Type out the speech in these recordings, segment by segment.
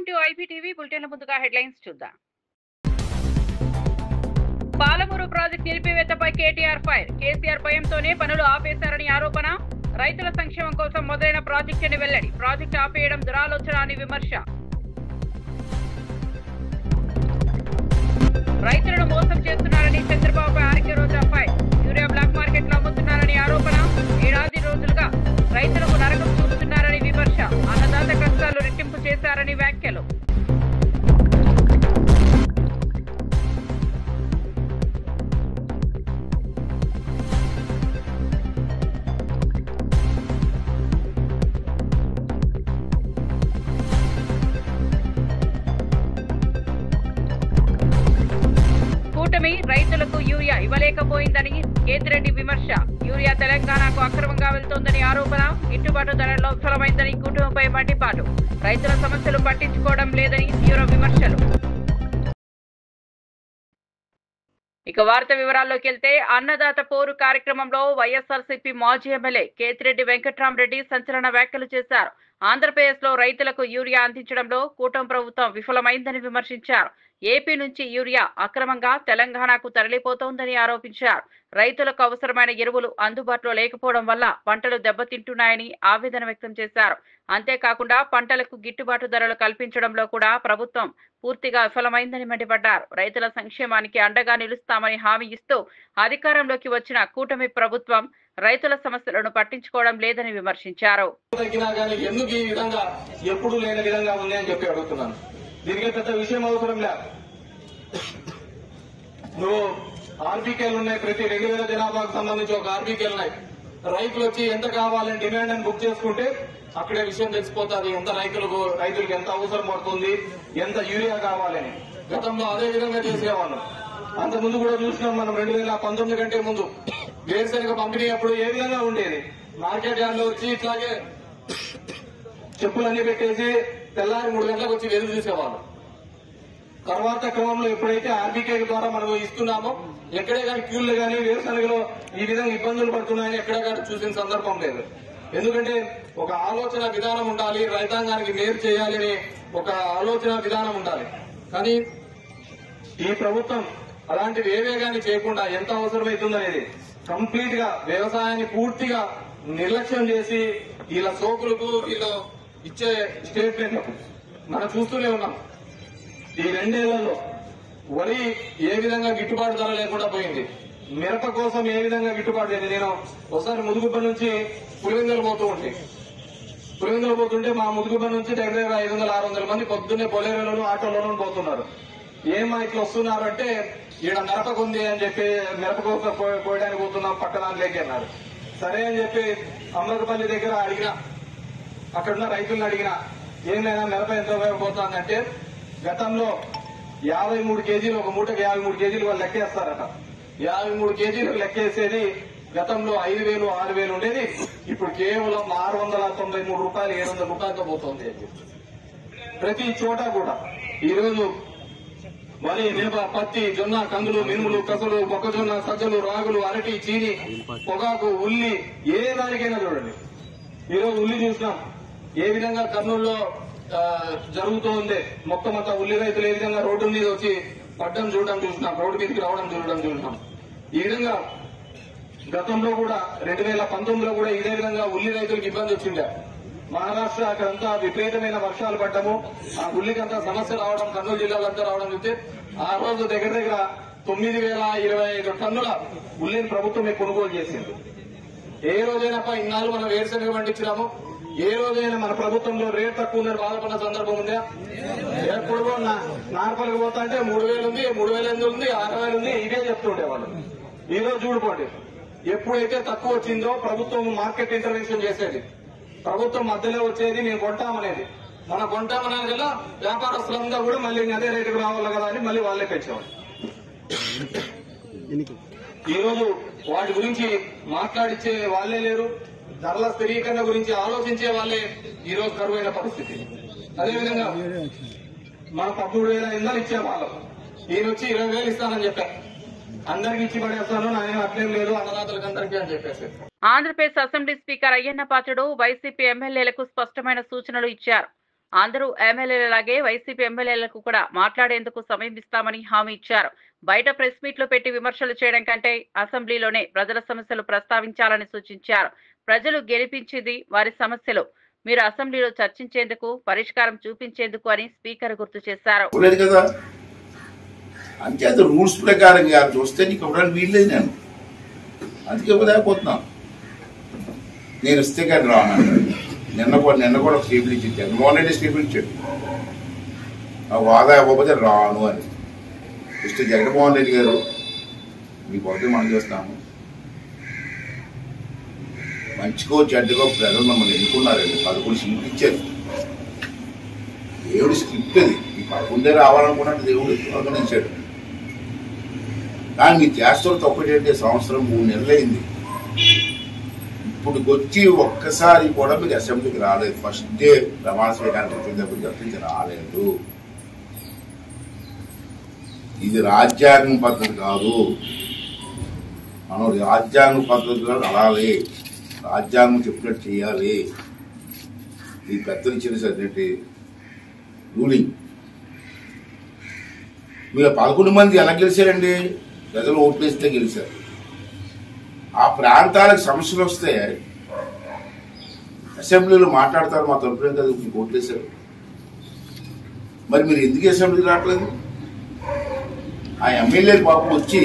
Welcome to IPTV bulletin. ముందుగా headlines చూద్దాం. Palamuru project నిలిపివేతపై కేటీఆర్ ఫైర్. కేసీఆర్ భయంతోనే పనులు ఆపేశారని ఆరోపణ. రైతుల సంక్షేమం కోసం మొదలైన ప్రాజెక్టుని వెల్లడి. ప్రాజెక్టు ఆపేయడం దురాలోచన అని విమర్శ. రైతులను మోసం చేస్తున్నారని చంద్రబాబుపై ఆర్కే రోజా ఫైర్. యూరియా బ్లాక్ మార్కెట్ లో అమ్ముతున్నారని ఆరోపణ. ఏడాది రోజులుగా రైతులకు నరకం చూపుతున్నారని విమర్శ. అన్నదాత కష్టాలు రెట్టింపు చేశారని వ్యాఖ్యలు. రైతులకు యూరియా ఇవ్వలేకపోయిందని కేతిరెడ్డి విమర్శ. యూరియా తెలంగాణకు అక్రమంగా వెళ్తోందని ఆరోపణ. గిట్టుబాటు ధరల్లో విఫలమైందని కుటుంబంపై మండిపాటు. రైతుల సమస్యలు పట్టించుకోవడం లేదని తీవ్ర విమర్శలు. ఇక వార్త వివరాల్లోకి వెళ్తే, అన్నదాత పోరు కార్యక్రమంలో వైఎస్ఆర్సీపీ మాజీ ఎమ్మెల్యే కేతిరెడ్డి వెంకట్రామరెడ్డి సంచలన వ్యాఖ్యలు చేశారు. ఆంధ్రప్రదేశ్ లో రైతులకు యూరియా అందించడంలో కూటమి ప్రభుత్వం విఫలమైందని విమర్శించారు. ఏపీ నుంచి యూరియా అక్రమంగా తెలంగాణకు తరలిపోతోందని ఆరోపించారు. రైతులకు అవసరమైన ఎరువులు అందుబాటులో లేకపోవడం వల్ల పంటలు దెబ్బతింటున్నాయని ఆవేదన వ్యక్తం చేశారు. అంతేకాకుండా పంటలకు గిట్టుబాటు ధరలు కల్పించడంలో కూడా ప్రభుత్వం పూర్తిగా విఫలమైందని మండిపడ్డారు. రైతుల సంక్షేమానికి అండగా నిలుస్తామని హామీ ఇస్తూ అధికారంలోకి వచ్చిన కూటమి ప్రభుత్వం రైతుల సమస్యలను పట్టించుకోవడం లేదని విమర్శించారు. దీనికి పెద్ద విషయం అవసరం లేదు. నువ్వు ఆర్బీకేలు ఉన్నాయి, ప్రతి 2000 జనాభాకు సంబంధించి ఒక ఆర్బీకేలు ఉన్నాయి. రైతులు వచ్చి ఎంత కావాలని డిమాండ్ అని బుక్ చేసుకుంటే అక్కడే విషయం తెలిసిపోతుంది. ఎంత రైతులకు ఎంత అవసరం పడుతుంది, ఎంత యూరియా కావాలని. గతంలో అదే విధంగా చేసేవాళ్ళం. అంత ముందు కూడా చూసినాం మనం. 2019 కంటే ముందు వేరుశనగ పంపిణీ అప్పుడు ఏ విధంగా ఉండేది. మార్కెట్ యార్డ్ లో వచ్చి ఇట్లాగే చెప్పులన్నీ పెట్టేసి తెల్లారి 3 గంటలకు వచ్చి ఎదురు చూసేవాళ్ళు. తర్వాత క్రమంలో ఎప్పుడైతే ఆర్బీకే ద్వారా మనం ఇస్తున్నామో ఎక్కడే కానీ క్యూలు కానీ వేరుశనగలో ఈ విధంగా ఇబ్బందులు పడుతున్నాయని ఎక్కడే కానీ చూసిన సందర్భం లేదు. ఎందుకంటే ఒక ఆలోచన విధానం ఉండాలి, రైతాంగానికి మేలు చేయాలని ఒక ఆలోచన విధానం ఉండాలి. కానీ ఈ ప్రభుత్వం అలాంటివి ఏవే కానీ చేయకుండా ఎంత అవసరమవుతుందనేది కంప్లీట్ గా వ్యవసాయాన్ని పూర్తిగా నిర్లక్ష్యం చేసి వీళ్ళ సోకులకు వీళ్ళు ఇచ్చే స్టేట్మెంట్ మనం చూస్తూనే ఉన్నాం. ఈ 2 ఏళ్లలో వరి ఏ విధంగా గిట్టుబాటు ధర లేకుండా పోయింది. మిరప కోసం ఏ విధంగా గిట్టుబాటు చేయండి. నేను ఒకసారి ముదుగుబ్బ నుంచి పులివెందులు పోతుంటే మా ముదుగుబ్బ నుంచి దగ్గర 500-600 మంది పొద్దున్నే బొలేరోలోనూ ఆటోలోనూ పోతున్నారు. ఏమా ఇట్లా వస్తున్నారు అంటే, ఈడ మిరపకు ఉంది అని చెప్పి మిరప కోసం పోయడానికి పోతున్నాం పట్టణానికి అన్నారు. సరే అని చెప్పి అమృతపల్లి దగ్గర అడిగినా, అక్కడున్న రైతులను అడిగినా, ఏమైనా మిరప ఎంత ఉపయోగపోతుందంటే గతంలో 53 కేజీలు, ఒక మూటకి 53 కేజీలు వాళ్ళు లెక్కేస్తారట. 53 కేజీలు లెక్కేసేది గతంలో 5,000, 6,000 ఉండేది. ఇప్పుడు కేవలం 693 రూపాయలు, 700 రూపాయలతో పోతుంది అని చెప్పి ప్రతి చోట కూడా ఈరోజు వరి, మిరప, పత్తి, జొన్న, కందులు, మినుములు, కసలు, మొక్కజొన్న, సజ్జలు, రాగులు, అరటి, చీని, పొగాకు, ఉల్లి, ఏ దానికైనా చూడండి. ఈరోజు ఉల్లి చూసినాం ఏ విధంగా కర్నూలులో జరుగుతోంది. మొత్తం అంతా ఉల్లి రైతులు ఏ విధంగా రోడ్డు మీద వచ్చి పడ్డం చూడడం చూసినాం, రోడ్డు మీదకి రావడం చూసినాం. ఈ విధంగా గతంలో కూడా 2019లో కూడా ఇదే విధంగా ఉల్లి రైతులకు ఇబ్బంది వచ్చిండే. మహారాష్ట్ర అక్కడంతా విపరీతమైన వర్షాలు పడ్డము, ఆ ఉల్లికంతా సమస్య రావడం, కర్నూలు జిల్లాలంతా రావడం చూస్తే ఆ రోజు దగ్గర 9,025 టన్నుల ఉల్లిని ప్రభుత్వమే కొనుగోలు చేసింది. ఏ రోజైనా ఇన్నాళ్ళు మనం వేరుశనగ పండించినాము, ఏ రోజైనా మన ప్రభుత్వంలో రేట్ తక్కువ ఉందని బాధపడిన సందర్భం ఉందా? ఎప్పుడు నార్పల్కి పోతా అంటే 3,000 ఉంది, 3,800 ఉంది, 6,000 ఉంది, ఇదే చెప్తుండే వాళ్ళు. ఈ రోజు చూడుకోండి, ఎప్పుడైతే తక్కువ వచ్చిందో ప్రభుత్వం మార్కెట్ ఇంటర్వెన్షన్ చేసేది, ప్రభుత్వం మధ్యలో వచ్చేది మేము కొంటామనేది. మనం కొంటామనేది కదా వ్యాపారస్తులంతా కూడా మళ్ళీ అదే రేటుకు రావాలి కదా అని మళ్ళీ వాళ్ళే పెంచేవాళ్ళు. ఈ రోజు వాటి గురించి మాట్లాడిచ్చే వాళ్లే లేరు. ధరల స్థిరీకరణ గురించి ఆలోచించే వాళ్ళే ఈ రోజు కరువైన పరిస్థితి. అదేవిధంగా మన 13,000 ఇందాలు ఇచ్చేవాళ్ళం, ఈయన వచ్చి 20,000 ఇస్తానని చెప్పారు. అందరికి ఇచ్చి పడేస్తాను, నాయన అట్లేం లేదు అన్నదాతలకు అందరికీ అని చెప్పేసి. Andhra Pradesh assembly speaker Ayyanna Patrudu YCP ఎమ్మెల్యేలకు స్పష్టమైన సూచనలు ఇచ్చారు. అందరూ ఎమ్మెల్యేలలాగే వైసీపీ ఎమ్మెల్యేలకు కూడా మాట్లాడేందుకు సమయం ఇస్తామని హామీ ఇచ్చారు. బయట ప్రెస్ మీట్లు పెట్టి విమర్శలు చేయడం కంటే అసెంబ్లీలోనే ప్రజల సమస్యలు ప్రస్తావించాలని సూచించారు. ప్రజలు గెలిపించింది వారి సమస్యలు, మీరు అసెంబ్లీలో చర్చించేందుకు, పరిష్కారం చూపించేందుకు అని స్పీకర్ గుర్తు చేశారు. రూల్స్ ప్రకారంగా చూస్తే నీకు ఇవ్వడానికి వీల్లేదు. నేను అందుకే ఇవ్వలేకపోతున్నాను. నేను ఇస్తే కానీ రాను. నిన్న కూడా స్టేబుల్ ఇచ్చి జగన్మోహన్ రెడ్డి స్టేబుల్ ఇచ్చాడు. వాదా ఇవ్వకపోతే రాను అని ఇస్తే జగన్మోహన్ రెడ్డి గారు మీకు ఒకటి మనం చేస్తాము, మంచికో చెడ్డకో ప్రజలు మమ్మల్ని ఎన్నుకున్నారండి. 11 సీట్లు ఇచ్చారు. దేవుడి స్క్రిప్ట్ అది. ఈ 11 రావాలనుకున్నట్టు దేవుడు అనుకునించాడు. కానీ మీ చేష్టలు తొక్కటంటే సంవత్సరం 3 నెలలు అయింది. ఇప్పుడు వచ్చి ఒక్కసారి కూడా మీరు అసెంబ్లీకి రాలేదు. ఫస్ట్ డే ప్రమాణ స్వీకారం చెప్పినప్పుడు రాలేదు. ఇది రాజ్యాంగం పద్ధతి కాదు. మనం రాజ్యాంగ పద్ధతిలో నడాలి. రాజ్యాంగం చెప్పినట్టు చేయాలి. ఈ పెద్దలు ఇచ్చిన రూలింగ్. మీరు 11 మంది ఎలా గెలిచారండి? ప్రజలు ఓట్లేస్తే గెలిచారు. ఆ ప్రాంతాలకు సమస్యలు వస్తే అసెంబ్లీలో మాట్లాడతారు. మా తరపున కదా మీకు ఓట్లేశారు. మరి మీరు ఎందుకు అసెంబ్లీకి రావట్లేదు? ఆ ఎమ్మెల్యే బాబు వచ్చి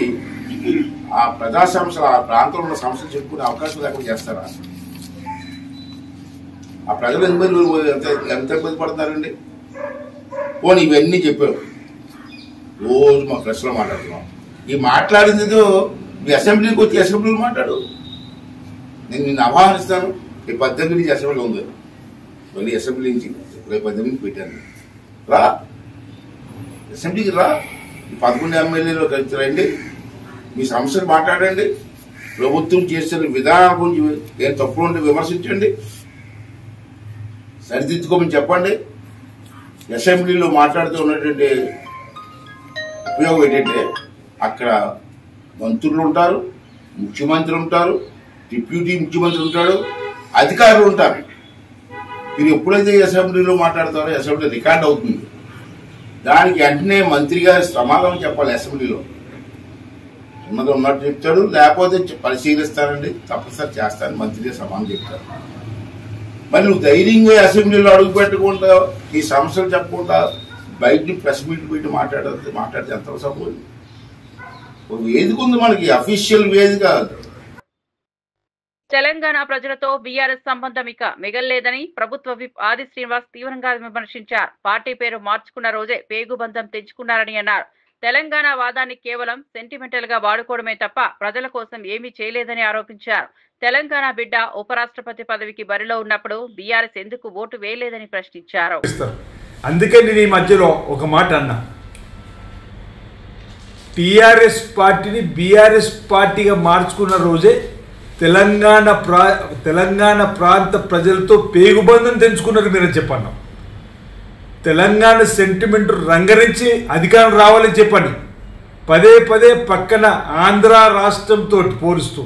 ఆ ప్రజా సమస్యలు, ఆ ప్రాంతంలో ఉన్న సమస్యలు చెప్పుకునే అవకాశం లేకుండా చేస్తారా? ఆ ప్రజలు ఎంత ఇబ్బంది పడుతున్నారండి? పోనీ ఇవన్నీ చెప్పారు. రోజు మా ప్రెస్లో మాట్లాడుతున్నాం. ఈ మాట్లాడింది మీ అసెంబ్లీకి వచ్చి అసెంబ్లీలో మాట్లాడు. నేను నిన్ను ఆహ్వానిస్తాను. ఈ 18 నుంచి అసెంబ్లీ ఉంది. మళ్ళీ అసెంబ్లీ నుంచి 18 పెట్టాను. రా అసెంబ్లీకి రా. ఈ 11 ఎమ్మెల్యేలు కలిసి రండి. మీ సమస్యలు మాట్లాడండి. ప్రభుత్వం చేస్తున్న విధానం గురించి ఏం తప్పులు ఉంటే విమర్శించండి, సరిదిద్దుకోమని చెప్పండి. అసెంబ్లీలో మాట్లాడుతూ ఉన్నటువంటి ఉపయోగం ఏంటంటే అక్కడ మంత్రులు ఉంటారు, ముఖ్యమంత్రి ఉంటారు, డిప్యూటీ ముఖ్యమంత్రి ఉంటాడు, అధికారులు ఉంటారు. మీరు ఎప్పుడైతే అసెంబ్లీలో మాట్లాడతారో అసెంబ్లీ రికార్డ్ అవుతుంది. దానికి వెంటనే మంత్రి గారు సమాధానం చెప్పాలి. అసెంబ్లీలో ఉన్నది ఉన్నట్టు చెప్తాడు, లేకపోతే పరిశీలిస్తానండి, తప్పనిసరి చేస్తాను, మంత్రి గారు సమాధానం చెప్తారు. మరి నువ్వు ధైర్యంగా అసెంబ్లీలో అడుగు పెట్టకుండా ఈ సమస్యలు చెప్పకుండా బయట ప్రెస్ మీట్ పెట్టి మాట్లాడితే ఎంత సపోర్ట్? వేదిక ఉంది మనకి, అఫీషియల్ వేదిక. తెలంగాణ ప్రజలతో బీఆర్ఎస్ సంబంధం ఇక మిగల్లేదని ప్రభుత్వ విప్ ఆది శ్రీనివాస్ తీవ్రంగా విమర్శించారు. పార్టీ పేరు మార్చుకున్న రోజే పేగుబంధం తెంచుకున్నారని అన్నారు. తెలంగాణ వాదాన్ని కేవలం సెంటిమెంటల్ గా వాడుకోవడమే తప్ప ప్రజల కోసం ఏమీ చేయలేదని ఆరోపించారు. తెలంగాణ బిడ్డ ఉపరాష్ట్రపతి పదవికి బరిలో ఉన్నప్పుడు బీఆర్ఎస్ ఎందుకు ఓటు వేయలేదని ప్రశ్నించారు. అందుకే నేను ఈ మధ్యలో ఒక మాట అన్నా, టీఆర్ఎస్ పార్టీని బీఆర్ఎస్ పార్టీగా మార్చుకున్న రోజే తెలంగాణ ప్రాంత ప్రజలతో పేగుబంధం తెంచుకున్నారు మీరని చెప్పన్నాం. తెలంగాణ సెంటిమెంట్ రంగరించి అధికారం రావాలని చెప్పండి. పదే పదే పక్కన ఆంధ్ర రాష్ట్రంతో పోలుస్తూ,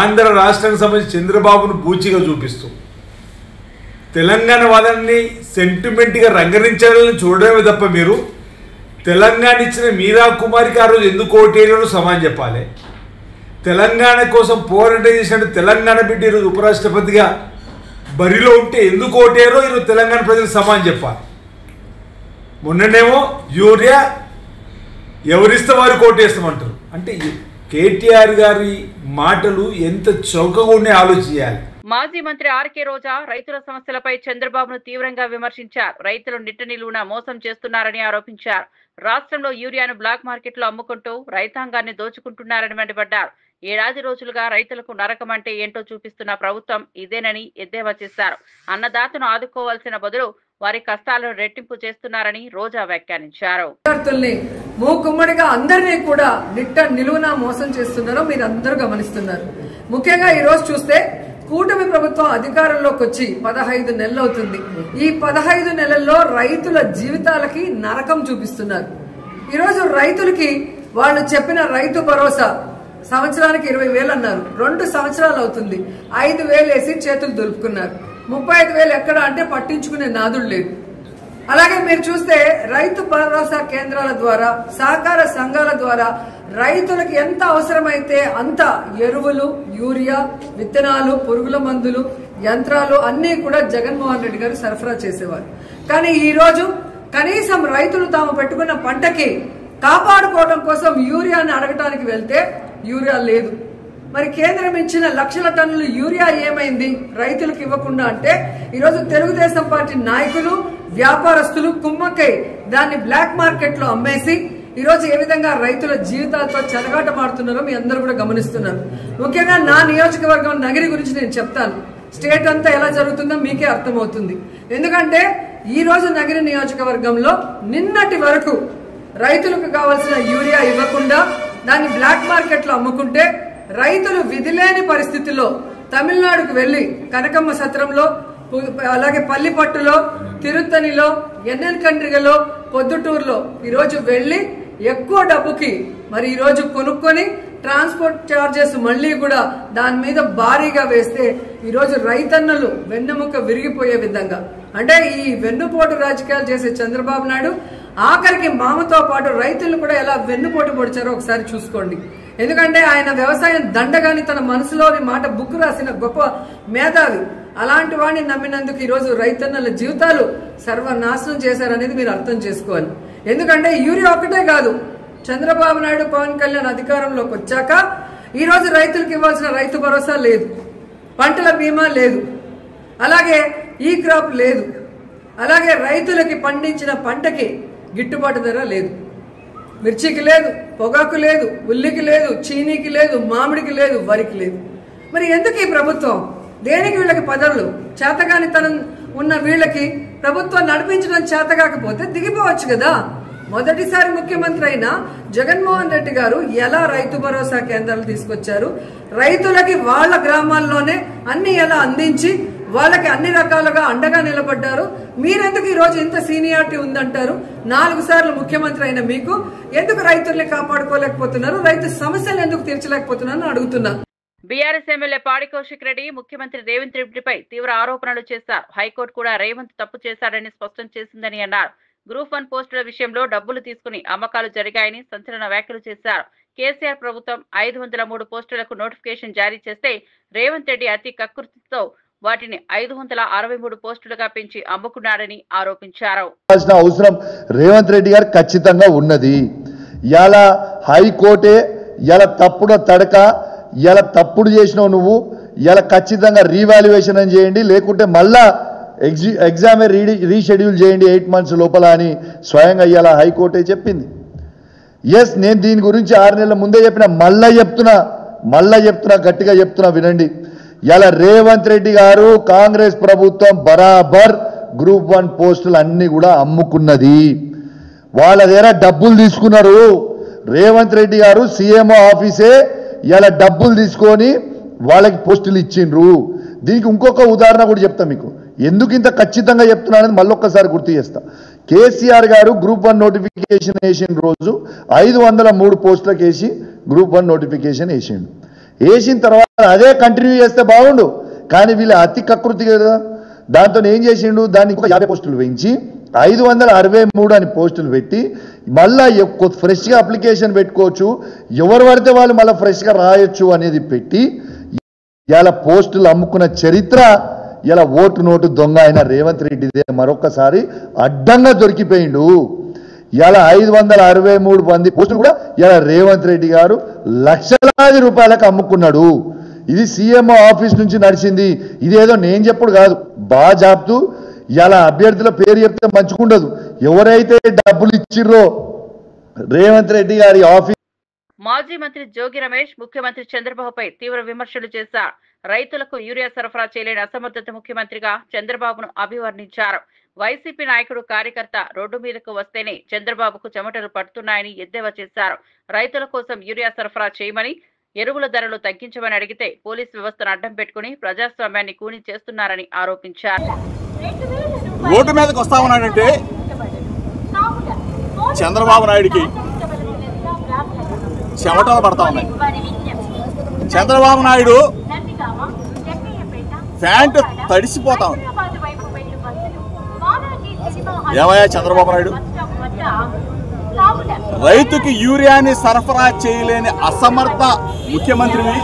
ఆంధ్ర రాష్ట్రానికి సంబంధించి చంద్రబాబును బూచిగా చూపిస్తూ తెలంగాణ వాదాన్ని సెంటిమెంట్గా రంగరించాలని చూడడమే తప్ప మీరు తెలంగాణ ఇచ్చిన మీరా కుమారికి ఆ రోజు ఎందుకు ఓటేయాలో సమాధానం చెప్పాలి. తెలంగాణ కోసం పోరాటం చేసినట్టు తెలంగాణ బిడ్డ ఈరోజు ఉపరాష్ట్రపతిగా బరిలో ఉంటే ఎందుకు ఓటేయారో ఈరోజు తెలంగాణ ప్రజలకు సమాధానం చెప్పాలి. మొన్ననేమో యూరియా ఎవరిస్తే వారికి ఓటేస్తామంటారు. అంటే కేటీఆర్ గారి మాటలు ఎంత చౌకగా ఉండే ఆలోచించాలి. మాజీ మంత్రి ఆర్కే రోజా రైతుల సమస్యలపై చంద్రబాబును తీవ్రంగా విమర్శించారు. రైతులు నిట్ట నిలువున మోసం చేస్తున్నారని ఆరోపించారు. రాష్ట్రంలో యూరియాను బ్లాక్ మార్కెట్లో అమ్ముకుంటూ రైతాంగాన్ని దోచుకుంటున్నారని మండిపడ్డారు. ఏడాది రోజులుగా రైతులకు నరకం అంటే ఏంటో చూపిస్తున్న ప్రభుత్వం ఇదేనని ఎద్దేవా చేశారు. అన్నదాతను ఆదుకోవాల్సిన బదులు వారి కష్టాలను రెట్టింపు చేస్తున్నారని రోజా వ్యాఖ్యానించారు. మూకుమ్మడిగా అందరినీ కూడా నిట్ట నిలువున మోసం చేస్తున్నారో మీరు అందరూ గమనిస్తున్నారు. ముఖ్యంగా ఈ రోజు చూస్తే కూటమి ప్రభుత్వం అధికారంలోకి వచ్చి 15 నెలలు అవుతుంది. ఈ 15 నెలల్లో రైతుల జీవితాలకి నరకం చూపిస్తున్నారు. ఈరోజు రైతులకి వాళ్ళు చెప్పిన రైతు భరోసా సంవత్సరానికి 20,000 అన్నారు. 2 సంవత్సరాలు అవుతుంది. 5,000 వేసి చేతులు దులుపుకున్నారు. 35,000 ఎక్కడ అంటే పట్టించుకునే నాదుడు లేడు. అలాగే మీరు చూస్తే రైతు భరోసా కేంద్రాల ద్వారా, సహకార సంఘాల ద్వారా రైతులకు ఎంత అవసరమైతే అంత ఎరువులు, యూరియా, విత్తనాలు, పురుగుల మందులు, యంత్రాలు అన్ని కూడా జగన్మోహన్ రెడ్డి గారు సరఫరా చేసేవారు. కానీ ఈ రోజు కనీసం రైతులు తాము పెట్టుకున్న పంటకి కాపాడుకోవడం కోసం యూరియాని అడగటానికి వెళ్తే యూరియా లేదు. మరి కేంద్రం ఇచ్చిన లక్షల టన్నులు యూరియా ఏమైంది రైతులకు ఇవ్వకుండా అంటే ఈరోజు తెలుగుదేశం పార్టీ నాయకులు, వ్యాపారస్తులు కుమ్మక్కై దాన్ని బ్లాక్ మార్కెట్ లో అమ్మేసి ఈరోజు ఏ విధంగా రైతుల జీవితాలతో చెలగాటమాడుతున్నారో మీ అందరూ కూడా గమనిస్తున్నారు. ముఖ్యంగా నా నియోజకవర్గం నగిరి గురించి నేను చెప్తాను. స్టేట్ అంతా ఎలా జరుగుతుందో మీకే అర్థమవుతుంది. ఎందుకంటే ఈ రోజు నగిరి నియోజకవర్గంలో నిన్నటి వరకు రైతులకు కావాల్సిన యూరియా ఇవ్వకుండా దాన్ని బ్లాక్ మార్కెట్ లో అమ్ముకుంటే రైతులు విధిలేని పరిస్థితుల్లో తమిళనాడుకు వెళ్లి కనకమ్మ సత్రంలో, అలాగే పల్లిపట్టులో, తిరుత్తనిలో, ఎన్ఎన్ కండ్రిగలో, పొద్దుటూరులో ఈరోజు వెళ్లి ఎక్కువ డబ్బుకి మరి ఈరోజు కొనుక్కొని ట్రాన్స్పోర్ట్ చార్జెస్ మళ్లీ కూడా దాని మీద భారీగా వేస్తే ఈరోజు రైతన్నలు వెన్నెముక విరిగిపోయే విధంగా, అంటే ఈ వెన్నుపోటు రాజకీయాలు చేసే చంద్రబాబు నాయుడు ఆఖరికి మామతో పాటు రైతులు కూడా ఎలా వెన్నుపోటు పొడిచారో ఒకసారి చూసుకోండి. ఎందుకంటే ఆయన వ్యవసాయం దండగాని తన మనసులోని మాట బుక్ రాసిన గొప్ప మేధావి. అలాంటి వాడిని నమ్మినందుకు ఈరోజు రైతన్నల జీవితాలు సర్వనాశనం చేశారనేది మీరు అర్థం చేసుకోవాలి. ఎందుకంటే యూరియా ఒకటే కాదు, చంద్రబాబు నాయుడు, పవన్ కళ్యాణ్ అధికారంలోకి వచ్చాక ఈ రోజు రైతులకు ఇవ్వాల్సిన రైతు భరోసా లేదు, పంటల బీమా లేదు, అలాగే ఈ క్రాప్ లేదు, అలాగే రైతులకి పండించిన పంటకి గిట్టుబాటు ధర లేదు, మిర్చికి లేదు, పొగాకు లేదు, ఉల్లికి లేదు, చీనీకి లేదు, మామిడికి లేదు, వరికి లేదు. మరి ఎందుకు ఈ ప్రభుత్వం? దేనికి వీళ్ళకి పదవులు? చేతగానితనం ఉన్న వీళ్ళకి ప్రభుత్వం నడిపించడం చేత కాకపోతే దిగిపోవచ్చు కదా. మొదటిసారి ముఖ్యమంత్రి అయిన జగన్మోహన్ రెడ్డి గారు ఎలా రైతు భరోసా కేంద్రాలు తీసుకొచ్చారు, రైతులకి వాళ్ళ గ్రామాల్లోనే అన్ని ఎలా అందించి వాళ్ళకి అన్ని రకాలుగా అండగా నిలబడ్డారు. మీరెందుకు ఈ రోజు ఇంత సీనియారిటీ ఉందంటారు? 4 సార్లు ముఖ్యమంత్రి అయిన మీకు ఎందుకు రైతుల్ని కాపాడుకోలేకపోతున్నారు, రైతు సమస్యలు ఎందుకు తీర్చలేకపోతున్నారని అడుగుతున్నా. బీఆర్ఎస్ ఎమ్మెల్యే పాడి కౌశిక్ రెడ్డి ముఖ్యమంత్రి రేవంత్ రెడ్డిపై తీవ్ర ఆరోపణలు చేశారు. హైకోర్టు కూడా రేవంత్ తప్పు చేశాడని స్పష్టం చేసిందని అన్నారు. గ్రూప్ 1 పోస్టుల విషయంలో డబ్బులు తీసుకుని అమ్మకాలు జరిగాయని సంచలన వ్యాఖ్యలు చేశారు. కేసీఆర్ ప్రభుత్వం 503 పోస్టులకు నోటిఫికేషన్ జారీ చేస్తే రేవంత్ రెడ్డి అతి కకృతితో వాటిని 563 పోస్టులుగా పెంచి అమ్ముకున్నాడని ఆరోపించారు. అవసరం రేవంత్ రెడ్డి గారు ఖచ్చితంగా ఉన్నది. ఇలా హైకోర్టే ఇలా తప్పుడు తడక, ఇలా తప్పుడు చేసినావు నువ్వు, ఇలా ఖచ్చితంగా రీవాల్యుయేషన్ అని చేయండి, లేకుంటే మళ్ళా ఎగ్జామ్ రీషెడ్యూల్ చేయండి 8 months లోపల అని స్వయంగా ఇలా హైకోర్టే చెప్పింది. ఎస్, నేను దీని గురించి 6 నెలల ముందే చెప్పిన, మళ్ళా చెప్తున్నా గట్టిగా చెప్తున్నా వినండి. ఇలా రేవంత్ రెడ్డి గారు కాంగ్రెస్ ప్రభుత్వం బరాబర్ గ్రూప్ 1 పోస్టులు అన్ని కూడా అమ్ముకున్నది. వాళ్ళ దగ్గర డబ్బులు తీసుకున్నారు. రేవంత్ రెడ్డి గారు సీఎంఓ ఆఫీసే ఇలా డబ్బులు తీసుకొని వాళ్ళకి పోస్టులు ఇచ్చిండ్రు. దీనికి ఇంకొక ఉదాహరణ కూడా చెప్తా మీకు, ఎందుకు ఇంత ఖచ్చితంగా చెప్తున్నా అనేది మళ్ళొక్కసారి గుర్తు చేస్తా. కేసీఆర్ గారు గ్రూప్ 1 నోటిఫికేషన్ వేసిన రోజు 503 పోస్టులకు వేసి గ్రూప్ 1 నోటిఫికేషన్ వేసిన తర్వాత అదే కంటిన్యూ చేస్తే బాగుండు, కానీ వీళ్ళు అతి కకృతి కదా. దాంతో ఏం చేసిండు, దాన్ని 50 పోస్టులు పెంచి 563 అని పోస్టులు పెట్టి మళ్ళా ఫ్రెష్గా అప్లికేషన్ పెట్టుకోవచ్చు, ఎవరు పడితే వాళ్ళు మళ్ళీ ఫ్రెష్గా రాయొచ్చు అనేది పెట్టి ఇలా పోస్టులు అమ్ముకున్న చరిత్ర ఇలా ఓటు నోటు దొంగ అయిన రేవంత్ రెడ్డిదే మరొకసారి అడ్డంగా దొరికిపోయిండు. ఇలా 563 మంది పోస్టులు కూడా ఇలా రేవంత్ రెడ్డి గారు లక్షలాది రూపాయలకు అమ్ముకున్నాడు. ఇది సీఎంఓ ఆఫీస్ నుంచి నడిచింది. ఇదేదో నేను చెప్పుడు కాదు, బాగా చెప్తూ ఇలా అభ్యర్థుల పేరు చెప్తే మంచుకుండదు. ఎవరైతే డబ్బులు ఇచ్చిర్రో రేవంత్ రెడ్డి గారి ఆఫీస్. మాజీ మంత్రి జోగి రమేష్ ముఖ్యమంత్రి చంద్రబాబుపై తీవ్ర విమర్శలు చేశారు. రైతులకు యూరియా సరఫరా చేయలేని అసమర్థత ముఖ్యమంత్రిగా చంద్రబాబును అభివర్ణించారు. వైసీపీ నాయకుడు కార్యకర్త రోడ్డు మీదకు వస్తేనే చంద్రబాబుకు చెమటలు పడుతున్నాయని ఎద్దేవా చేశారు. రైతుల కోసం యూరియా సరఫరా చేయమని, ఎరువుల ధరలు తగ్గించమని అడిగితే పోలీస్ వ్యవస్థను అడ్డం పెట్టుకుని ప్రజాస్వామ్యాన్ని కూని చేస్తున్నారని ఆరోపించారు. రోడ్డు మీదకి వస్తా ఉన్నాడంటే చంద్రబాబు నాయుడికి చెమటలు పడతా ఉన్నాయి. చంద్రబాబు నాయుడు ప్యాంటు తడిసిపోతా ఉంది. ఏమయ్యా చంద్రబాబు నాయుడు, రైతుకి యూరియాని సరఫరా చేయలేని అసమర్థ ముఖ్యమంత్రివి,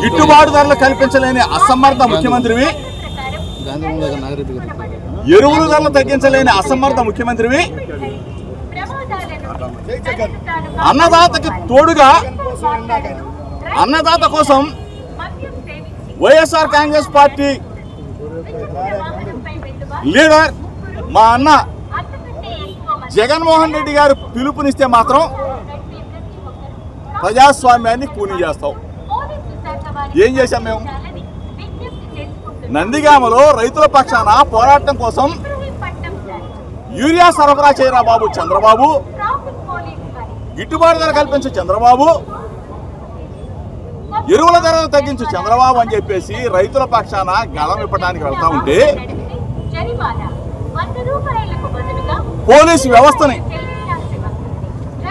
గిట్టుబాటు ధరలు కల్పించలేని అసమర్థ ముఖ్యమంత్రివి, ఎరువుల ధరలు తగ్గించలేని అసమర్థ ముఖ్యమంత్రివి, అన్నదాతకి తోడుగా అన్నదాత కోసం వైఎస్ఆర్ కాంగ్రెస్ పార్టీ లీడర్ మా అన్న జగన్మోహన్ రెడ్డి గారు పిలుపునిస్తే మాత్రం ప్రజాస్వామ్యాన్ని కూని చేస్తాం. ఏం చేశాం మేము? నందిగామలో రైతుల పక్షాన పోరాటం కోసం యూరియా సరఫరా చేయరా బాబు చంద్రబాబు, గిట్టుబాటు ధర కల్పించు చంద్రబాబు, ఎరువుల ధరలు తగ్గించు చంద్రబాబు అని చెప్పేసి రైతుల పక్షాన గళం ఇప్పడానికి వెళ్తా ఉంటే పోలీసు వ్యవస్థని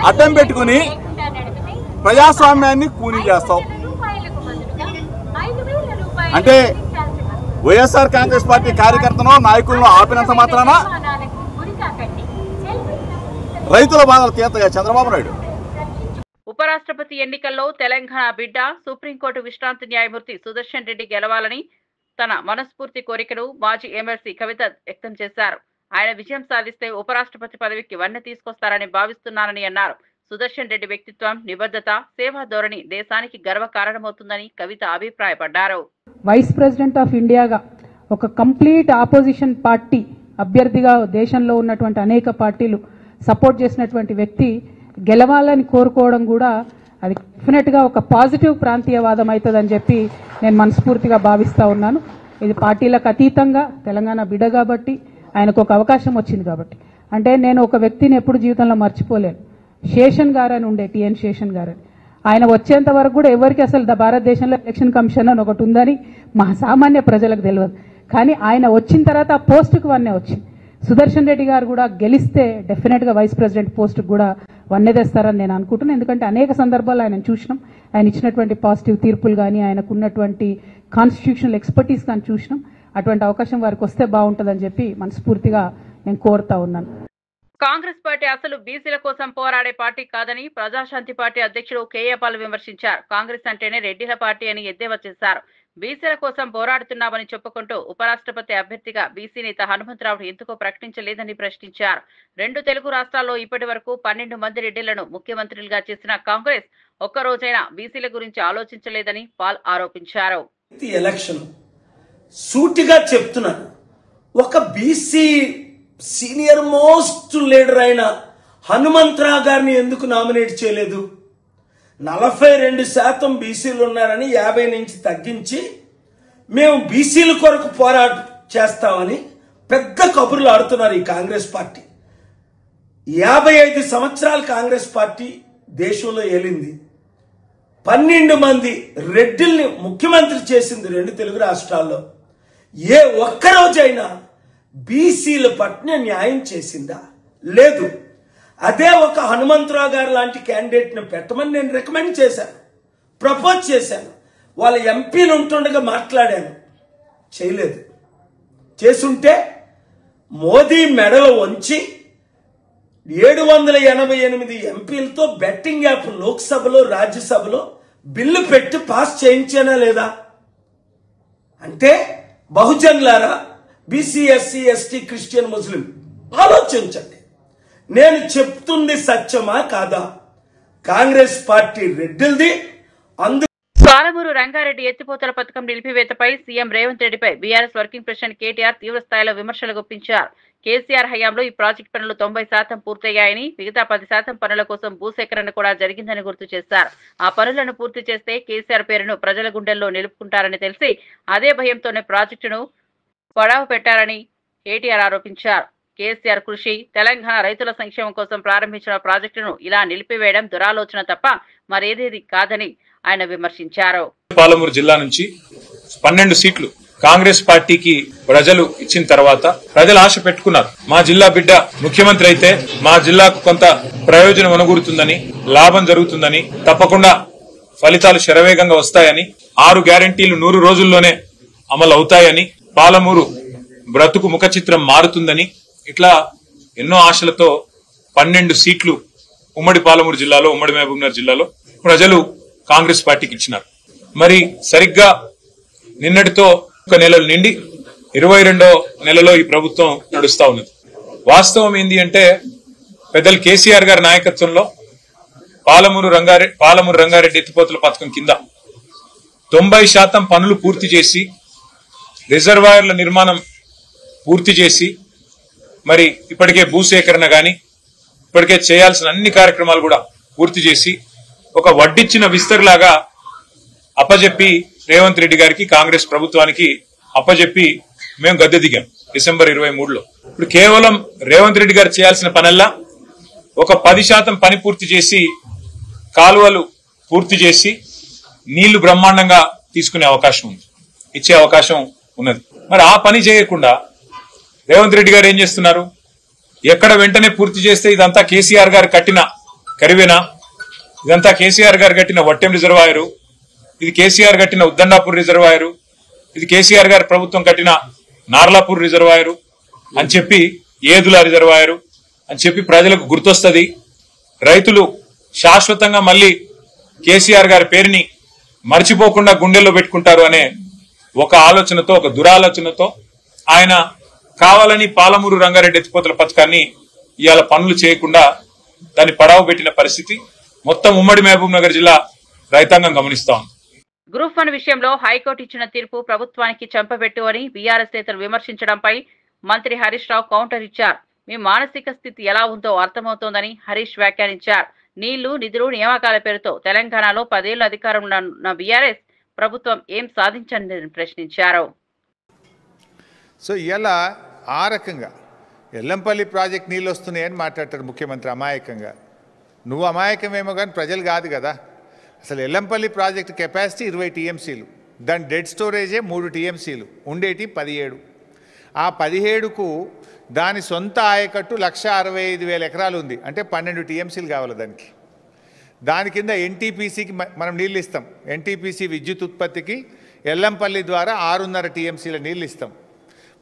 అడ్డం పెట్టుకుని ప్రజాస్వామ్యాన్ని కూనీ చేస్తాం. అంటే వైఎస్ఆర్ కాంగ్రెస్ పార్టీ కార్యకర్తనో నాయకులను ఆపినంత మాత్రాన రైతుల బాధలు తీర్తగా చంద్రబాబు నాయుడు. ఉపరాష్ట్రపతి ఎన్నికల్లో తెలంగాణ బిడ్డ సుప్రీంకోర్టు విశ్రాంతి న్యాయమూర్తి సుదర్శన్ రెడ్డి గెలవాలని తన మనస్ఫూర్తి కోరికను మాజీ ఎమ్మెల్సీ కవిత వ్యక్తం చేశారు. ఆయన విజయం సాధిస్తే ఉపరాష్ట్రపతి పదవికి వన్నె తీసుకొస్తారని భావిస్తున్నానని అన్నారు. సుదర్శన్ రెడ్డి వ్యక్తిత్వం, నిబద్ధత, సేవా ధోరణి దేశానికి గర్వకారణమవుతుందని కవిత అభిప్రాయపడ్డారు. వైస్ ప్రెసిడెంట్ ఆఫ్ ఇండియాగా ఒక కంప్లీట్ ఆపోజిషన్ పార్టీ అభ్యర్థిగా దేశంలో ఉన్నటువంటి అనేక పార్టీలు సపోర్ట్ చేసినటువంటి వ్యక్తి గెలవాలని కోరుకోవడం కూడా అది డెఫినెట్గా ఒక పాజిటివ్ ప్రాంతీయవాదం అవుతుందని చెప్పి నేను మనస్ఫూర్తిగా భావిస్తూ ఉన్నాను. ఇది పార్టీలకు అతీతంగా తెలంగాణ బిడ్డ కాబట్టి ఆయనకు ఒక అవకాశం వచ్చింది కాబట్టి. అంటే నేను ఒక వ్యక్తిని ఎప్పుడు జీవితంలో మర్చిపోలేను. శేషన్ గారని ఉండే, టిఎన్ శేషన్ గారని. ఆయన వచ్చేంత వరకు కూడా ఎవరికి అసలు భారతదేశంలో ఎలక్షన్ కమిషన్ అని ఒకటి ఉందని మా సామాన్య ప్రజలకు తెలియదు. కానీ ఆయన వచ్చిన తర్వాత ఆ పోస్టుకు వన్నే వచ్చింది. సుదర్శన్ రెడ్డి గారు కూడా గెలిస్తే డెఫినెట్గా వైస్ ప్రెసిడెంట్ పోస్టుకు కూడా వన్నె తెస్తారని నేను అనుకుంటున్నాను. ఎందుకంటే అనేక సందర్భాల్లో ఆయన చూసినాం, ఆయన ఇచ్చినటువంటి పాజిటివ్ తీర్పులు కానీ, ఆయనకు ఉన్నటువంటి కాన్స్టిట్యూషనల్ ఎక్స్పర్టీస్ కానీ చూసినాం. అటువంటి అవకాశం వారికి వస్తే బాగుంటుందని చెప్పి మనస్ఫూర్తిగా నేను కోరుతా ఉన్నాను. కాంగ్రెస్ పార్టీ అసలు బీసీల కోసం పోరాడే పార్టీ కాదని ప్రజాశాంతి పార్టీ అధ్యక్షుడు కేఏ పాల్ విమర్శించారు. కాంగ్రెస్ అంటేనే రెడ్డిల పార్టీ అని ఎద్దేవా చేశారు. బీసీల కోసం పోరాడుతున్నామని చెప్పుకుంటూ ఉపరాష్ట్రపతి అభ్యర్థిగా బీసీ నేత హనుమంతరావును ఎందుకు ప్రకటించలేదని ప్రశ్నించారు. 2 తెలుగు రాష్ట్రాల్లో ఇప్పటి వరకు 12 మంది రెడ్డిలను ముఖ్యమంత్రులుగా చేసిన కాంగ్రెస్ ఒక్కరోజైనా బీసీల గురించి ఆలోచించలేదని పాల్ ఆరోపించారు. ఎలక్షన్ సూటిగా చెప్తున్నాను, ఒక బీసీ సీనియర్ మోస్ట్ లీడర్ అయిన హనుమంతరావు గారిని ఎందుకు నామినేట్ చేయలేదు? 42% బీసీలు ఉన్నారని 50 నుంచి తగ్గించి మేము బీసీల కొరకు పోరాటం చేస్తామని పెద్ద కబుర్లు ఆడుతున్నారు ఈ కాంగ్రెస్ పార్టీ. 55 సంవత్సరాలు కాంగ్రెస్ పార్టీ దేశంలో ఏలింది. 12 మంది రెడ్డిల్ని ముఖ్యమంత్రి చేసింది 2 తెలుగు రాష్ట్రాల్లో. ఏ ఒక్కరోజైనా బీసీల పట్ల న్యాయం చేసిందా? లేదు. అదే ఒక హనుమంతరావు గారు లాంటి క్యాండిడేట్ని పెట్టమని నేను రికమెండ్ చేశాను, ప్రపోజ్ చేశాను. వాళ్ళ ఎంపీలు ఉంటుండగా మాట్లాడాను, చేయలేదు. చేసుంటే మోదీ మెడలో వంచి 788 ఎంపీలతో బెట్టింగ్ యాప్ లోక్సభలో రాజ్యసభలో బిల్లు పెట్టి పాస్ చేయించానా లేదా? అంటే బహుజన్లారా, బీసీ, ఎస్సీ, ఎస్టీ, క్రిస్టియన్, ముస్లిం ఆలోచించండి. నేను చెప్తుంది సత్యమా కాదా? కాంగ్రెస్ పార్టీ రెడ్డిల్ది. పాలమూరు రంగారెడ్డి ఎత్తిపోతల పథకం నిలిపివేతపై సీఎం రేవంత్ రెడ్డిపై బీఆర్ఎస్ వర్కింగ్ ప్రెసిడెంట్ కేటీఆర్ తీవ్ర స్థాయిలో విమర్శలు గుప్పించారు. కేసీఆర్ హయాంలో ఈ ప్రాజెక్టు పనులు 90% పూర్తయ్యాయని, మిగతా 10% పనుల కోసం భూసేకరణ కూడా జరిగిందని గుర్తు చేశారు. ఆ పనులను పూర్తి చేస్తే కేసీఆర్ పేరును ప్రజల గుండెల్లో నిలుపుకుంటారని తెలిసి అదే భయంతోనే ప్రాజెక్టును పడావు పెట్టారని కేటీఆర్ ఆరోపించారు. కేసీఆర్ కృషి, తెలంగాణ రైతుల సంక్షేమం కోసం ప్రారంభించిన ప్రాజెక్టును ఇలా నిలిపివేయడం దురాలోచన తప్ప మరేదేది కాదని ఆయన విమర్శించారు. పాలమూరు జిల్లా నుంచి 12 సీట్లు కాంగ్రెస్ పార్టీకి ప్రజలు ఇచ్చిన తర్వాత ప్రజలు ఆశ పెట్టుకున్నారు. మా జిల్లా బిడ్డ ముఖ్యమంత్రి అయితే మా జిల్లాకు కొంత ప్రయోజనం అనుగురుతుందని, లాభం జరుగుతుందని, తప్పకుండా ఫలితాలు శరవేగంగా వస్తాయని, 6 గ్యారెంటీలు 100 రోజుల్లోనే అమలు అవుతాయని, పాలమూరు బ్రతుకు ముఖ చిత్రం మారుతుందని ఇట్లా ఎన్నో ఆశలతో 12 సీట్లు ఉమ్మడి పాలమూరు జిల్లాలో, ఉమ్మడి మహబూబ్నగర్ జిల్లాలో ప్రజలు కాంగ్రెస్ పార్టీకి ఇచ్చినారు. మరి సరిగ్గా నిన్నటితో ఒక నెలలు నిండి 22వ నెలలో ఈ ప్రభుత్వం నడుస్తా ఉన్నది. వాస్తవం ఏంది అంటే పెద్దలు కేసీఆర్ గారి నాయకత్వంలో పాలమూరు రంగారెడ్డి ఎత్తిపోతల పథకం కింద 90% పనులు పూర్తి చేసి, రిజర్వాయర్ల నిర్మాణం పూర్తి చేసి, మరి ఇప్పటికే భూసేకరణ గాని ఇప్పటికే చేయాల్సిన అన్ని కార్యక్రమాలు కూడా పూర్తి చేసి ఒక వడ్డిచ్చిన విస్తర్లాగా అప్పజెప్పి రేవంత్ రెడ్డి గారికి, కాంగ్రెస్ ప్రభుత్వానికి అప్పజెప్పి మేము గద్దె దిగాం డిసెంబర్ 23లో. ఇప్పుడు కేవలం రేవంత్ రెడ్డి గారు చేయాల్సిన పనల్లా ఒక 10% పని పూర్తి చేసి, కాలువలు పూర్తి చేసి, నీళ్లు బ్రహ్మాండంగా తీసుకునే అవకాశం ఉంది, ఇచ్చే అవకాశం ఉన్నది. మరి ఆ పని చేయకుండా రేవంత్ రెడ్డి గారు ఏం చేస్తున్నారు? ఎక్కడ వెంటనే పూర్తి చేస్తే ఇదంతా కేసీఆర్ గారు కట్టిన కరివేనా, ఇదంతా కేసీఆర్ గారు కట్టిన వట్టెం రిజర్వాయరు, ఇది కేసీఆర్ కట్టిన ఉద్దండాపూర్ రిజర్వాయరు, ఇది కేసీఆర్ గారి ప్రభుత్వం కట్టిన నార్లాపూర్ రిజర్వాయరు అని చెప్పి, ఏదుల రిజర్వాయరు అని చెప్పి ప్రజలకు గుర్తొస్తుంది. రైతులు శాశ్వతంగా మళ్ళీ కేసీఆర్ గారి పేరుని మర్చిపోకుండా గుండెల్లో పెట్టుకుంటారు అనే ఒక ఆలోచనతో, ఒక దురాలోచనతో ఆయన కావాలని పాలమూరు రంగారెడ్డి ఎత్తిపోతల పథకాన్ని ఇవాళ పనులు చేయకుండా దాన్ని పడావు పెట్టిన పరిస్థితి మొత్తం ఉమ్మడి మహబూబ్ నగర్ జిల్లా రైతాంగం గమనిస్తా ఉంది. గ్రూప్ 1 విషయంలో హైకోర్టు ఇచ్చిన తీర్పు ప్రభుత్వానికి చెంపబెట్టు అని బీఆర్ఎస్ నేతలు విమర్శించడంపై మంత్రి హరీష్ రావు కౌంటర్ ఇచ్చారు. మీ మానసిక స్థితి ఎలా ఉందో అర్థమవుతోందని హరీష్ వ్యాఖ్యానించారు. నీళ్లు, నిధులు, నియామకాల పేరుతో తెలంగాణలో 10 ఏళ్లు అధికారంలో ఉన్న బీఆర్ఎస్ ప్రభుత్వం ఏం సాధించని ప్రశ్నించారు. సో ఇలా ఆ రకంగా ఎల్లంపల్లి ప్రాజెక్ట్ నీళ్ళు వస్తున్నాయని మాట్లాడతారు ముఖ్యమంత్రి అమాయకంగా. నువ్వు అమాయకమేమో కానీ ప్రజలు కాదు కదా. అసలు ఎల్లంపల్లి ప్రాజెక్టు కెపాసిటీ 20 టీఎంసీలు, దాని డెడ్ స్టోరేజే 3 టీఎంసీలు, ఉండేటి 17. ఆ 17కు దాని సొంత ఆయకట్టు 1,65,000 ఎకరాలు ఉంది, అంటే 12 టీఎంసీలు కావాలి దానికి. దాని కింద ఎన్టీపీసీకి మనం నీళ్ళు ఇస్తాం. ఎన్టీపీసీ విద్యుత్ ఉత్పత్తికి ఎల్లంపల్లి ద్వారా 6.5 టీఎంసీల నీళ్ళు ఇస్తాం.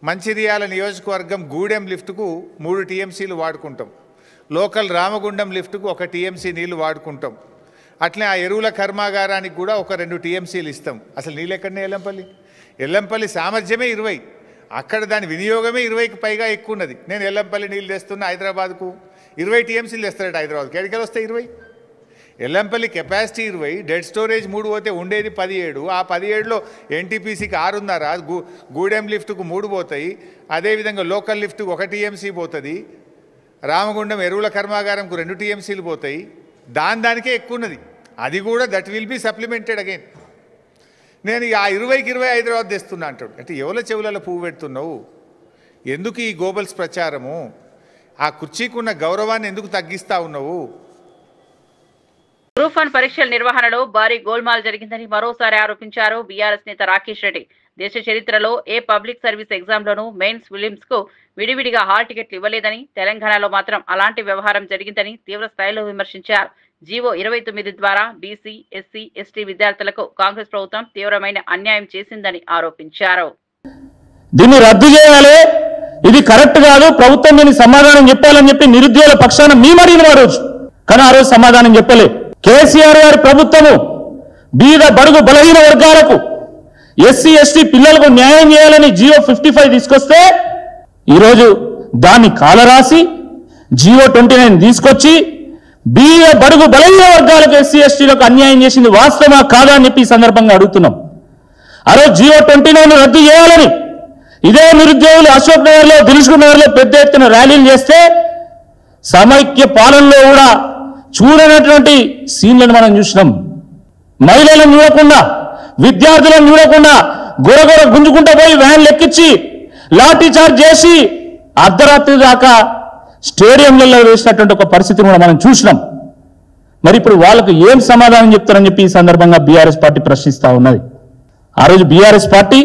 మంచిర్యాల నియోజకవర్గం గూడెం లిఫ్ట్కు 3 టీఎంసీలు వాడుకుంటాం. లోకల్ రామగుండం లిఫ్ట్కు 1 టీఎంసీ నీళ్లు వాడుకుంటాం. అట్లే ఆ ఎరువుల కర్మాగారానికి కూడా ఒక 2 టీఎంసీలు ఇస్తాం. అసలు నీళ్ళు ఎక్కడనే ఎల్లంపల్లి సామర్థ్యమే 20, అక్కడ దాని వినియోగమే 20కి పైగా ఎక్కువ ఉన్నది. నేను ఎల్లంపల్లి నీళ్ళు తెస్తున్నా హైదరాబాద్కు, 20 టీఎంసీలు తెస్తారట హైదరాబాద్కి. ఎక్కడికి వస్తాయి 20? ఎల్లంపల్లి కెపాసిటీ 20, డెడ్ స్టోరేజ్ 3 పోతే ఉండేది 17. ఆ 17లో ఎన్టీపీసీకి 6.5, గూడెం లిఫ్ట్కు 3 పోతాయి. అదేవిధంగా లోకల్ లిఫ్ట్కు 1 టీఎంసీ పోతుంది. రామగుండం ఎరువుల కర్మాగారంకు 2 టీఎంసీలు పోతాయి. దానికే ఎక్కువ ఉన్నది. అది కూడా that will be supplemented again. నేను ఆ 20కి 20 హైదరాబాద్ తెస్తున్నా అంటాడు. అంటే ఎవరి చెవులలో పువ్వు పెడుతున్నావు? ఎందుకు ఈ గోబల్స్ ప్రచారము? ఆ కుర్చీకున్న గౌరవాన్ని ఎందుకు తగ్గిస్తా ఉన్నావు? గ్రూప్ 1 పరీక్షల నిర్వహణలో భారీ గోల్మాల్ జరిగిందని మరోసారి ఆరోపించారు బీఆర్ఎస్ నేత రాకేష్ రెడ్డి. దేశ చరిత్రలో ఏ పబ్లిక్ సర్వీస్ ఎగ్జామ్లోనూ మెయిన్స్ ఫిలిమ్స్ కు విడివిడిగా హాల్ టికెట్లు ఇవ్వలేదని, తెలంగాణలో మాత్రం అలాంటి వ్యవహారం జరిగిందని తీవ్ర స్థాయిలో విమర్శించారు. జీవో 29 ద్వారా బీసీ, ఎస్సీ, ఎస్టీ విద్యార్థులకు కాంగ్రెస్ ప్రభుత్వం తీవ్రమైన అన్యాయం చేసిందని ఆరోపించారు. దీన్ని రద్దు చేయాలి, ఇది కరెక్ట్ కాదు, ప్రభుత్వం దీనికి సమాధానం చెప్పాలని చెప్పి నిరుద్యోగుల పక్షాన మేము అడిగిన ఆ రోజు. కానీ ఆ రోజు సమాధానం చెప్పలే. కేసీఆర్ గారి ప్రభుత్వము బీద బడుగు బలహీన వర్గాలకు, ఎస్సీ ఎస్టీ పిల్లలకు న్యాయం చేయాలని జీవో 55 తీసుకొస్తే ఈరోజు దాన్ని కాలరాసి జీవో 29 తీసుకొచ్చి బీద బడుగు బలహీన వర్గాలకు, ఎస్సీ ఎస్టీలకు అన్యాయం చేసింది వాస్తవమా కాదా అని చెప్పి ఈ సందర్భంగా అడుగుతున్నాం. ఆ రోజు జీవో 29 రద్దు చేయాలని ఇదే నిరుద్యోగులు అశోక్ నగర్లో, దిల్సుఖ్ నగర్లో పెద్ద ఎత్తున ర్యాలీలు చేస్తే సమైక్య పాలనలో కూడా చూడనటువంటి సీన్లను మనం చూసినాం. మహిళలను చూడకుండా, విద్యార్థులను చూడకుండా గొరగొర గుంజుకుంటూ పోయి వ్యాన్లు ఎక్కించి లాఠీ చార్జ్ చేసి అర్ధరాత్రి దాకా స్టేడియంలలో వేసినటువంటి ఒక పరిస్థితిని కూడా మనం చూసినాం. మరి ఇప్పుడు వాళ్ళకు ఏం సమాధానం చెప్తారని చెప్పి ఈ సందర్భంగా బీఆర్ఎస్ పార్టీ ప్రశ్నిస్తా ఉన్నది. ఆ రోజు బీఆర్ఎస్ పార్టీ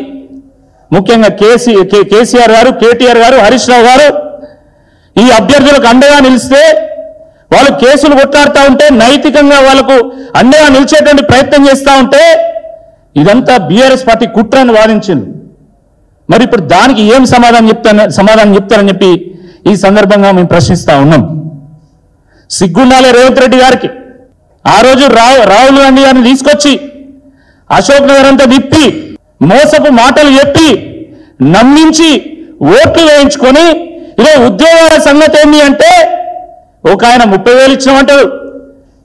ముఖ్యంగా కేసీఆర్ గారు, కేటీఆర్ గారు, హరీష్ రావు గారు ఈ అభ్యర్థులకు అండగా నిలిస్తే, వాళ్ళు కేసులు కొట్లాడుతూ ఉంటే, నైతికంగా వాళ్ళకు అండగా నిలిచేటువంటి ప్రయత్నం చేస్తూ ఉంటే ఇదంతా బీఆర్ఎస్ పార్టీ కుట్రని వాదించింది. మరి ఇప్పుడు దానికి ఏం సమాధానం చెప్తారని చెప్పి ఈ సందర్భంగా మేము ప్రశ్నిస్తా ఉన్నాం. సిగ్గుండాలే రేవంత్ రెడ్డి గారికి. ఆ రోజు రాహుల్ గాంధీ గారిని తీసుకొచ్చి అశోక్ నగర్ అంతా తిప్పి మోసపు మాటలు చెప్పి నమ్మించి ఓట్లు వేయించుకొని ఇలా ఉద్యోగాల సంగతి ఏంటి అంటే ఒక ఆయన 30,000 ఇచ్చామంటాడు,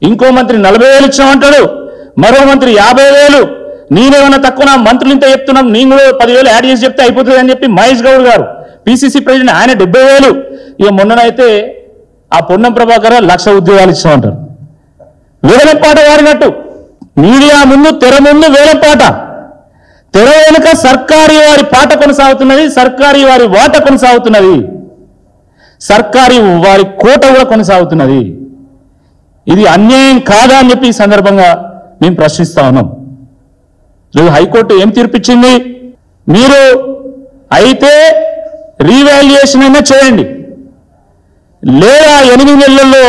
ఇంకో మంత్రి 40,000 ఇచ్చామంటాడు, మరో మంత్రి 50,000. నేనేమన్నా తక్కువ నా మంత్రులు ఇంత చెప్తున్నాం, నేను కూడా 10,000 యాడ్ చేసి చెప్తే అయిపోతుంది అని చెప్పి మహేష్ గౌడ్ గారు పిసిసి ప్రెసిడెంట్ ఆయన 70,000. ఇక మొన్ననైతే ఆ పొన్నం ప్రభాకర్ 1,00,000 ఉద్యోగాలు ఇచ్చామంటారు. వేలంపాట వారినట్టు మీడియా ముందు తెర ముందు వేలంపాట, తెర వెనుక సర్కారీ వారి పాట కొనసాగుతున్నది, సర్కారీ వారి వాట కొనసాగుతున్నది, సర్కారీ వారి కోట కూడా కొనసాగుతున్నది. ఇది అన్యాయం కాదా అని చెప్పి ఈ సందర్భంగా మేము ప్రశ్నిస్తా ఉన్నాం. హైకోర్టు ఏం తీర్పిచ్చింది? మీరు అయితే రీవాల్యుయేషన్ అయినా చేయండి, లేదా 8 నెలల్లో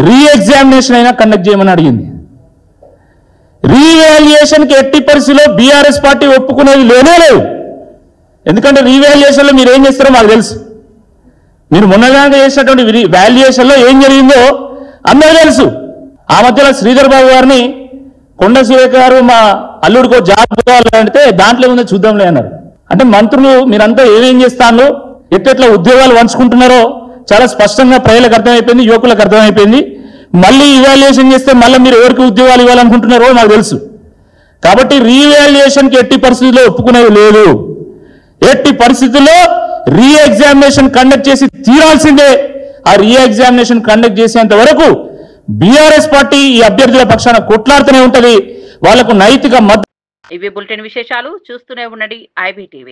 రీఎగ్జామినేషన్ అయినా కండక్ట్ చేయమని అడిగింది. రీవాల్యుయేషన్కి ఎట్టి పరిస్థితుల్లో బీఆర్ఎస్ పార్టీ ఒప్పుకునేది లేనే లేదు. ఎందుకంటే రీవాల్యుయేషన్లో మీరు ఏం చేస్తారో మాకు తెలుసు. మీరు మొన్నగా చేసినటువంటి వాల్యుయేషన్లో ఏం జరిగిందో అందరూ తెలుసు. ఆ మధ్యలో శ్రీధర్ బాబు గారిని కొండ సురేఖ గారు మా అల్లుడికో జాబ్ కావాలంటే దాంట్లో ఏముందో చూద్దాంలే అన్నారు. అంటే మంత్రులు మీరంతా ఏమేం చేస్తాను, ఎట్లా ఉద్యోగాలు పంచుకుంటున్నారో చాలా స్పష్టంగా ప్రజలకు అర్థమైపోయింది, యువకులకు అర్థమైపోయింది. మళ్ళీ ఇవాల్యుయేషన్ చేస్తే మళ్ళీ మీరు ఎవరికి ఉద్యోగాలు ఇవ్వాలనుకుంటున్నారో నాకు తెలుసు. కాబట్టి రీవాల్యుయేషన్కి ఎట్టి పరిస్థితుల్లో ఒప్పుకునేది లేదు. ఎట్టి పరిస్థితుల్లో రీఎగ్జామినేషన్ కండక్ట్ చేసి తీరాల్సిందే. ఆ రీఎగ్జామినేషన్ కండక్ట్ చేసేంత వరకు బీఆర్ఎస్ పార్టీ ఈ అభ్యర్థుల పక్షాన కొట్లాడుతూనే ఉంటది. వాళ్లకు నైతిక మద్దతు. ఇవి బులెటిన్ విశేషాలు. చూస్తూనే ఉండండి IBTV.